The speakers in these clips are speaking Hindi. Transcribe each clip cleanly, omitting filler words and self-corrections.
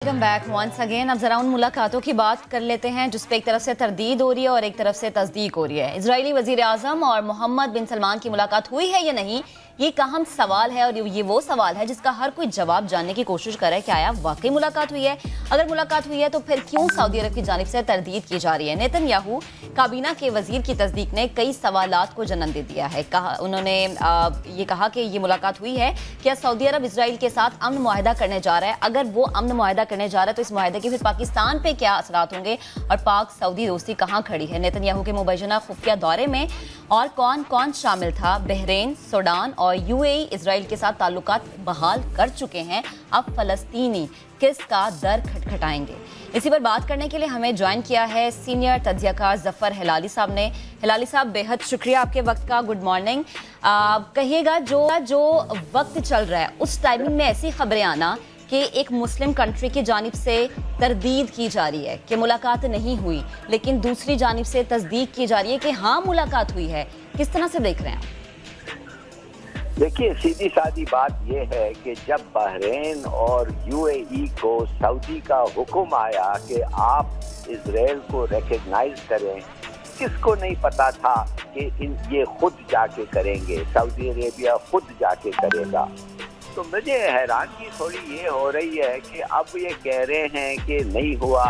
Welcome back once again. अब जरा उन मुलाकातों की बात कर लेते हैं जिस पे एक तरफ से तरदीद हो रही है और एक तरफ से तस्दीक हो रही है। इजरायली वजीर आजम और मोहम्मद बिन सलमान की मुलाकात हुई है या नहीं, ये एक अहम सवाल है और ये वो सवाल है जिसका हर कोई जवाब जानने की कोशिश कर रहा है कि आया वाकई मुलाकात हुई है। अगर मुलाकात हुई है तो फिर क्यों सऊदी अरब की जानिब से तरदीद की जा रही है। नेतन्याहू काबीना के वजीर की तस्दीक ने कई सवालात को जन्म दे दिया है। उन्होंने ये कहा कि ये मुलाकात हुई है, क्या सऊदी अरब इसराइल के साथ अमन मुआहदा करने जा रहा है। अगर वो अमन मुआहदा करने जा रहा है तो इस मुआहदे के फिर पाकिस्तान पे क्या असरात होंगे और पाक सऊदी दोस्ती कहाँ खड़ी है। नेतन्याहू के मुबैना खुफिया दौरे में और कौन कौन शामिल था। बहरीन, सूडान और यूएई इसराइल के साथ ताल्लुकात बहाल कर चुके हैं, अब फलस्तीनी किसका दर खटखटाएंगे। इसी पर बात करने के लिए हमें ज्वाइन किया है सीनियर तज्जियाकार जफर हिलाली साहब ने। हिलाली साहब, बेहद शुक्रिया आपके वक्त का। Good morning. कहिएगा जो वक्त चल रहा है उस टाइमिंग में ऐसी खबरें आना कि एक मुस्लिम कंट्री की जानिब से तरदीद की जा रही है कि मुलाकात नहीं हुई, लेकिन दूसरी जानिब से तस्दीक की जा रही है कि हाँ मुलाकात हुई है, किस तरह से देख रहे हैं आप? देखिए, सीधी सादी बात यह है कि जब बहरीन और यूएई को सऊदी का हुक्म आया कि आप इजराइल को रिकग्नाइज करें, किसको नहीं पता था कि ये खुद जाके करेंगे, सऊदी अरेबिया खुद जाके करेगा। तो मुझे हैरानगी थोड़ी ये हो रही है कि अब ये कह रहे हैं कि नहीं हुआ,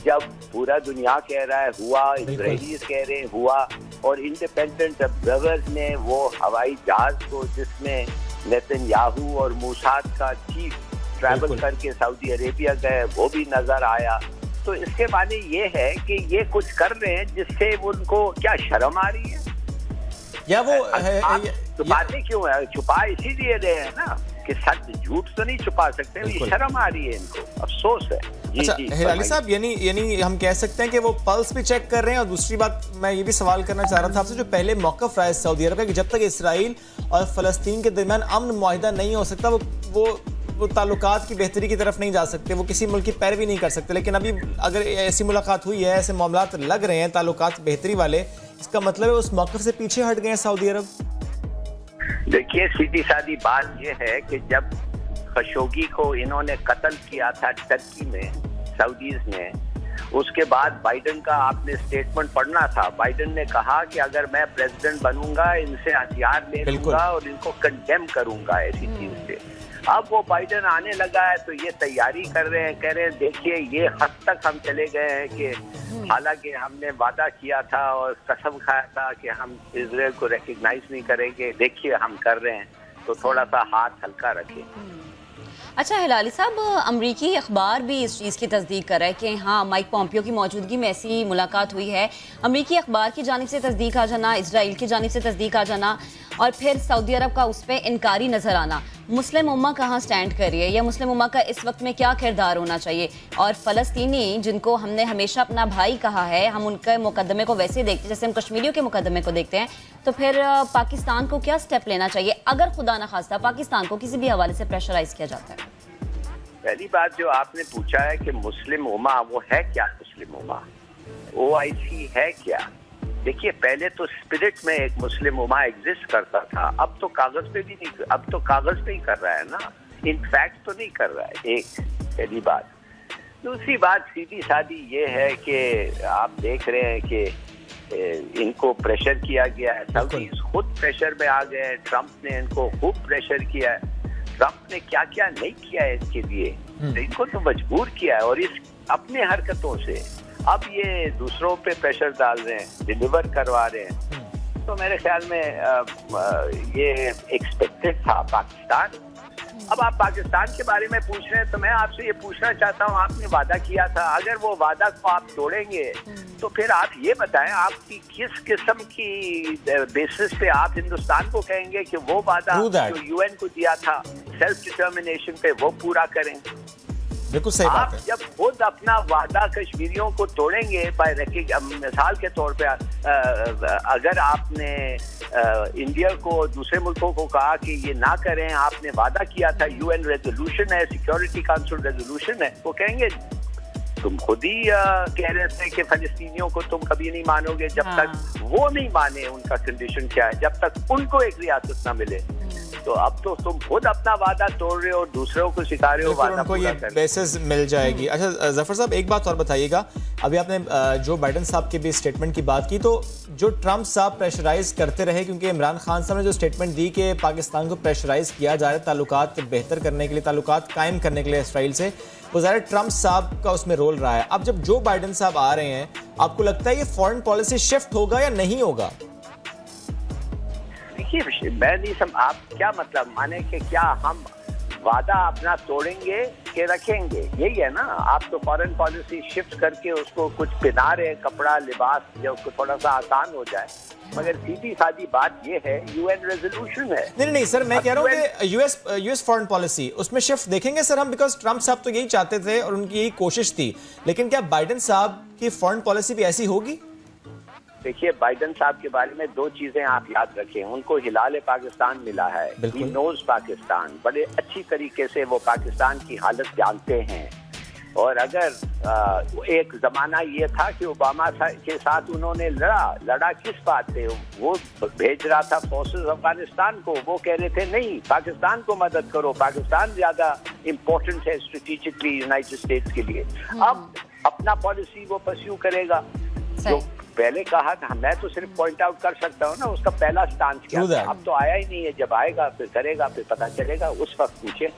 जब पूरा दुनिया कह रहा है हुआ, इजरायलीज कह रहे हैं हुआ, और इंडिपेंडेंट ऑब्जर्वर्स ने वो हवाई जहाज को जिसमें नेतन्याहू और मूसाद का चीफ ट्रैवल करके सऊदी अरेबिया गए वो भी नजर आया। तो इसके माने ये है कि ये कुछ कर रहे हैं जिससे उनको क्या शर्म आ रही है या वो तो बातें क्यों है छुपा इसीलिए रहे हैं ना कि सच झूठ तो नहीं छुपा सकते, ये शर्म आ रही है इनको, अफसोस है। अच्छा हिलाली साहब, यानी हम कह सकते हैं कि वो पल्स भी चेक कर रहे हैं। और दूसरी बात मैं ये भी सवाल करना चाह रहा था आपसे, जो पहले मौक़िफ़ रहा है सऊदी अरब का कि जब तक इसराइल और फ़लस्तीन के दरमियान अमन मुआहिदा नहीं हो सकता वो ताल्लुकात की बेहतरी की तरफ नहीं जा सकते, वो किसी मुल्क की पैरवी नहीं कर सकते। लेकिन अभी अगर ऐसी मुलाकात हुई है, ऐसे मामलात लग रहे हैं ताल्लुकात बेहतरी वाले, इसका मतलब है उस मौक़िफ़ से पीछे हट गए हैं सऊदी अरब। देखिए, सीधी सादी बात यह है कि जब खशोगी को इन्होंने कत्ल किया था टर्की में सऊदीज ने, उसके बाद बाइडन का आपने स्टेटमेंट पढ़ना था। बाइडन ने कहा कि अगर मैं प्रेसिडेंट बनूंगा इनसे हथियार ले लूंगा और इनको कंडेम करूंगा ऐसी चीज से। अब वो बाइडन आने लगा है तो ये तैयारी कर रहे हैं, कह रहे हैं देखिए ये हद तक हम चले गए हैं कि हालांकि हमने वादा किया था और कसम खाया था कि हम इजराइल को रिकग्नाइज नहीं करेंगे, देखिए हम कर रहे हैं, तो थोड़ा सा हाथ हल्का रखें। अच्छा हिलाली साहब, अमरीकी अखबार भी इस चीज़ की तस्दीक कर रहा है कि हाँ माइक पॉम्पियो की मौजूदगी में ऐसी मुलाकात हुई है। अमरीकी अखबार की जानिब से तस्दीक आ जाना, इसराइल की जानिब से तस्दीक आ जाना और फिर सऊदी अरब का उस पर इनकारी नज़र आना। मुस्लिम उम्मा कहाँ स्टैंड कर रही है या मुस्लिम उम्मा का इस वक्त में क्या किरदार होना चाहिए। और फ़लस्तीनी जिनको हमने हमेशा अपना भाई कहा है, हम उनके मुकदमे को वैसे देखते हैं जैसे हम कश्मीरियों के मुकदमे को देखते हैं, तो फिर पाकिस्तान को क्या स्टेप लेना चाहिए अगर खुदा न खास्ता पाकिस्तान को किसी भी हवाले से प्रेशराइज किया जाता है। पहली बात जो आपने पूछा है कि मुस्लिम उम्मा, वो है क्या मुस्लिम उम्मा, OIC है क्या? देखिए, पहले तो स्पिरिट में एक मुस्लिम उम्मा एग्जिस्ट करता था, अब तो कागज पे भी नहीं, अब तो कागज पे ही कर रहा है ना, इनफैक्ट तो नहीं कर रहा है। एक पहली बात। दूसरी बात सीधी सादी ये है कि आप देख रहे हैं कि इनको प्रेशर किया गया है, सऊदी खुद प्रेशर में आ गए हैं, ट्रंप ने इनको खूब प्रेशर किया है। ट्रंप ने क्या क्या नहीं किया है इसके लिए, इनको तो मजबूर किया है, और इस अपने हरकतों से अब ये दूसरों पे प्रेशर डाल रहे हैं, डिलीवर करवा रहे हैं। तो मेरे ख्याल में ये एक्सपेक्टेड था पाकिस्तान। अब आप पाकिस्तान के बारे में पूछ रहे हैं तो मैं आपसे ये पूछना चाहता हूँ, आपने वादा किया था, अगर वो वादा को आप तोड़ेंगे तो फिर आप ये बताएं आपकी किस किस्म की बेसिस पे आप हिंदुस्तान को कहेंगे कि वो वादा जो UN को दिया था सेल्फ डिटर्मिनेशन पे वो पूरा करें। बिल्कुल सही बात है। आप जब खुद अपना वादा कश्मीरियों को तोड़ेंगे, मिसाल के तौर पे अगर आपने इंडिया को दूसरे मुल्कों को कहा कि ये ना करें, आपने वादा किया था, UN रेजोल्यूशन है, सिक्योरिटी काउंसिल रेजोल्यूशन है, वो कहेंगे तुम खुद ही कह रहे थे कि फलस्तीनियों को तुम कभी नहीं मानोगे जब तक वो नहीं माने। उनका कंडीशन क्या है, जब तक उनको एक रियासत ना मिले। तो अब तो तुम खुद अपना वादा तोड़ रहे हो, दूसरों को सिखा रहे हो बिल्कुल, वादा उनको पूरा ये करने। बेसिस मिल जाएगी। अच्छा जफर साहब, एक बात और बताइएगा, अभी आपने जो बाइडन साहब के भी स्टेटमेंट की बात की, तो जो ट्रंप साहब प्रेशराइज करते रहे, क्योंकि इमरान खान साहब ने जो स्टेटमेंट दी कि पाकिस्तान को प्रेशराइज किया जा रहा है ताल्लुकात बेहतर करने के लिए, ताल्लुकात कायम करने के लिए इसराइल से, वो ज़ाहिर ट्रंप साहब का उसमें रोल रहा है। अब जब जो बाइडन साहब आ रहे हैं, आपको लगता है ये फॉरेन पॉलिसी शिफ्ट होगा या नहीं होगा? देखिए, मैं नहीं आप क्या मतलब माने कि क्या हम वादा अपना तोड़ेंगे कि रखेंगे, यही है ना। आप तो फॉरेन पॉलिसी शिफ्ट करके उसको कुछ पहना रहे हैं, कपड़ा लिबास, जो उसको थोड़ा सा आसान हो जाए, मगर सीधी सादी बात ये है, यूएन रेजोल्यूशन है। नहीं सर, मैं कह रहा हूँ कि यूएस फॉरेन पॉलिसी उसमें शिफ्ट देखेंगे सर हम, बिकॉज ट्रंप साहब तो यही चाहते थे और उनकी यही कोशिश थी, लेकिन क्या बाइडन साहब की फॉरेन पॉलिसी भी ऐसी होगी? देखिए, बाइडन साहब के बारे में दो चीजें आप याद रखें, उनको हिलाल पाकिस्तान मिला है, ही नोज पाकिस्तान, बड़े अच्छी तरीके से वो पाकिस्तान की हालत जानते हैं। और अगर एक जमाना ये था कि ओबामा के साथ उन्होंने लड़ा किस बात पे? वो भेज रहा था फोर्सेस अफगानिस्तान को, वो कह रहे थे नहीं, पाकिस्तान को मदद करो, पाकिस्तान ज्यादा इम्पोर्टेंट है स्ट्रेटेजिकली यूनाइटेड स्टेट्स के लिए। अब अपना पॉलिसी वो परस्यू करेगा। जो पहले कहा था, मैं तो सिर्फ पॉइंट आउट कर सकता हूँ ना उसका पहला स्टांस क्या था। अब तो आया ही नहीं है, जब आएगा फिर करेगा, फिर पता चलेगा, उस वक्त पूछे।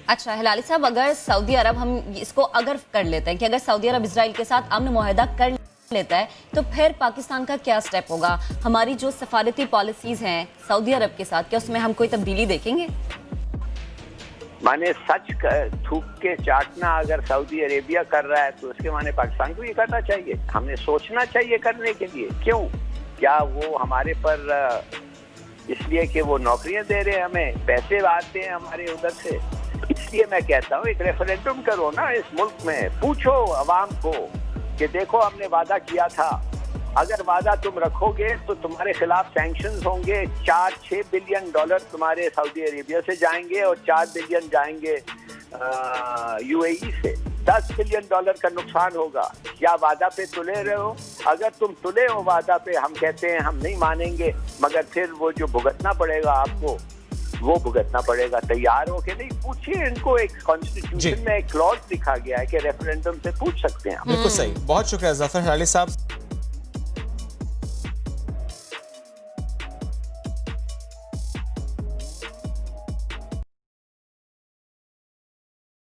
अच्छा हिलाली साहब, अगर सऊदी अरब, हम इसको अगर कर लेते हैं कि अगर सऊदी अरब इजराइल के साथ अमन मुआहदा कर लेता है, तो फिर पाकिस्तान का क्या स्टेप होगा? हमारी जो सफारती पॉलिसीज हैं सऊदी अरब के साथ, क्या उसमें हम कोई तब्दीली देखेंगे? माने सच थूक के चाटना अगर सऊदी अरेबिया कर रहा है तो उसके माने पाकिस्तान को ये करना चाहिए, हमने सोचना चाहिए करने के लिए। क्यों? क्या वो हमारे पर इसलिए कि वो नौकरियां दे रहे हैं, हमें पैसे आते हैं हमारे उधर से? इसलिए मैं कहता हूँ एक रेफरेंडम करो ना इस मुल्क में, पूछो अवाम को कि देखो हमने वादा किया था, अगर वादा तुम रखोगे तो तुम्हारे खिलाफ सैंक्शंस होंगे, 4-6 बिलियन डॉलर तुम्हारे सऊदी अरेबिया से जाएंगे और 4 बिलियन जाएंगे यूएई से, 10 बिलियन डॉलर का नुकसान होगा। क्या वादा पे तुले रहे हो? अगर तुम तुले हो वादा पे, हम कहते हैं हम नहीं मानेंगे, मगर फिर वो जो भुगतना पड़ेगा आपको, वो भुगतना पड़ेगा। तैयार हो के नहीं? पूछिए इनको, एक कॉन्स्टिट्यूशन में एक क्लॉज लिखा गया है कि रेफरेंडम से पूछ सकते हैं। बिल्कुल सही, बहुत शुक्रिया जफर हिलाली साहब।